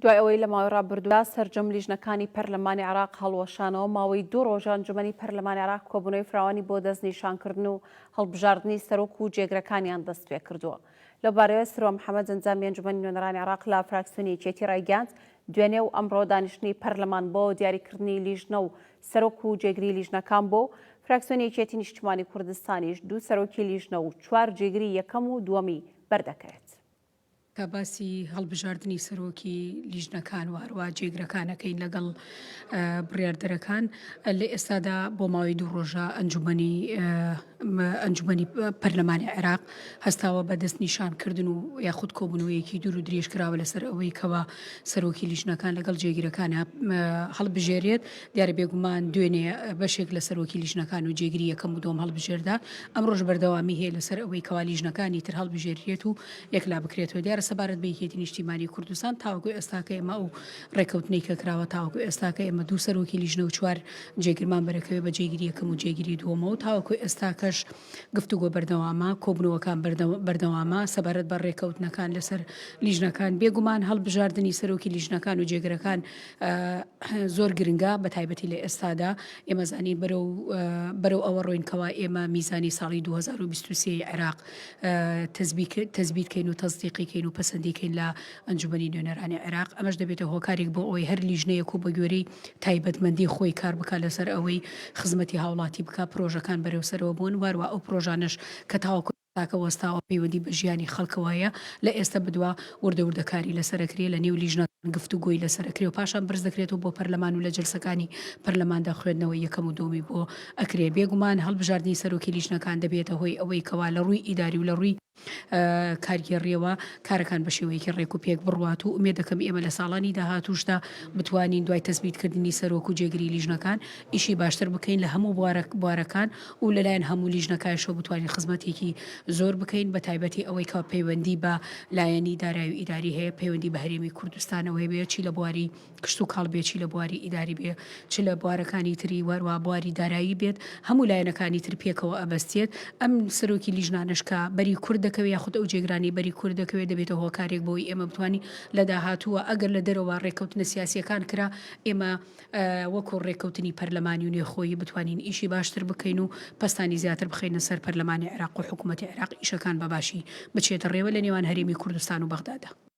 دوای ئەوەی لە ماوەی ڕابردوودا سەرجەم لیژنەکانی پەرلەمانی عێراق هەڵوەشانەوە ماوەی 2 ڕۆژ ئەنجومەنی پەرلەمانی عێراق کۆبوونەوەی فراوانی بۆ دەستنیشانکردن و هەڵبژاردننی سەرۆک و جێگرەکانیان دەست پێ کردووە. لەبارەیە سرۆ محەممەد ئەنجامی ئەنجومەنی نوێنەرانی عێراق لە فراکسیۆنی یەکێتی ڕایگەاند دوێنێ و ئەمڕۆ دانیشتنی پەرلەمان بۆ دیاریکردنی لیژنە و سەرۆک و جێگری لیژنەکان بۆ فراکسیۆنی یەکێتی نیشتیمانی کوردستانیش 2 سەرۆکی لیژنە و 4 جێگری یەکەم و دووەمی بەردەکەوێت. کە باسی هەڵبژاردننی سەرۆکی لیژنەکان و هەروە جێگرەکانەکەین لەگەڵ بڕاردەرەکان لە ئێستادا بۆ ماوەی 2 ڕۆژە ئەنجومەنی پەرلەمانی عێراق هەستاوە بە دەست نیشانکردن و یاخود کۆبوونەوەیەکی دوور و درێژ کراوە لەسەر ئەوەی کەوە سەرۆکی لیژنەکان لەگەڵ جێگیرەکانە هەڵبژێرێت. دیارە بێگومان دوێنێ بەشێک لە سەرۆکی لیژنەکان و جێگیری یەکەم و دۆم هەڵبژێردا ئەمڕۆژ بەردەوامی هەیە لەسەر ئەوەی کەوا لیژنەکانی تر هەڵبژێرێت و یەکلا بکرێتەوە. دیارە سەبارەت بە یەکێتی نیشتیمانی کوردستان تاوەکو ئێستاکە ئێمە و ڕێکەوتنەی کە کراوە تاوەکو ئێستاکە ئێمە 2 سەرۆکی لیژنە و 4 جێگرمان بەرەکەوێ بە جێگیری یەکەم و جێگیری دووەمەوە تاوەکو ئێستاکەش گفتوگۆ بەردەوامە کۆبنەوەکان بەردەوامە سەبارەت بە ڕێکەوتنەکان لەسەر لیژنەکان. بێگومان هەڵبژاردننی سەرۆکی لیژنەکان و جێگرەکان زۆر گرنگە بە تایبەتی لە ئێستادا ئێمە زانین بەرەو ئەوە ڕۆینکەوە ئێمە میزانی ساڵی 2023 عێراق تەزبیتکەین و تەزدیقیکەین و پەسەندیکەین لە ئەنجومەنی نوێنەرانی عێراق. ئەمەش دەبێتە هۆکارێک بۆ ئەوەی هەر لیژنەیەک و بە گوێرەی تایبەتمەندی خۆی کار بکە لەسەر ئەوەی خزمەتی هاوڵاتی بکە پرۆژەکان بەرەوسەرەوە بوون واروە ئەو پرۆژانش کە تاوەکو تاکە وەستاوە پەیوەندی بە ژیانی خەڵکەوەیە لە ئێستا بدووە وردەوردەکاری لەسەرکرێ لە نێو لیژنەکان گفتوگۆی لەسەرکرێ و پاشان برز دەکرێتەوە بۆ پەرلەمان و لە جلسەکانی پەرلەماندا خوێندنەوەی یەکەم و دووەمی بۆ ئەکرێ. بێگومان هەڵبژاردننی سەرۆکی لیژنەکان دەبێتە هۆی ئەوەی کەوا لە ڕووی ئیداری و لە ڕووی کارگێڕیەوە کارەکان بە شێوەیەکی ڕێک و پێک بڕوات و ئومێد دەکەم ئێمە لە ساڵانی داهاتووشدا بتوانین دوای تەزبیتکردنی سەرۆک و جێگری لیژنەکان ئیشی باشتر بکەین لە هەموو بوارەکان و لەلایەن هەموو لیژنەکانشەوە بتوانین خزمەتێکی زۆر بکەین بە تایبەتی ئەوەی کە پەیوەندی بە لایەنی دارایی و ئیداری هەیە پەیوەندی بە هەرێمی کوردستانەوەی بێ چی لە بواری کشت و کاڵ بێ چی لە بواری ئیداری بێ چ لە بوارەکانی تری وەروە بواری دارایی بێت هەموو لایەنەکانی تر پێکەوە ئەبەستێت. ئەم سەرۆکی لیژنانشکە بەری کورد دەکەوێت یاخود ئەو جێگرانی بەری کورد دەکەوێت دەبێتە هۆکارێک بۆی ئێمە بتوانین لە داهاتووە ئەگەر لە دەرەوە ڕێکەوتنە سیاسیەکان کرا ئێمە وەکو ڕێکەوتنی پەرلەمانی و نێخۆیی بتوانین ئیشی باشتر بکەین و پستانی زیاتر بخەینە سەر پەرلەمانی عێراق و حکوومەتی عێراق ئیشەکان بە باشی بچێتە ڕێوە لە نێوان هەرێمی کوردستان و بەغدادا.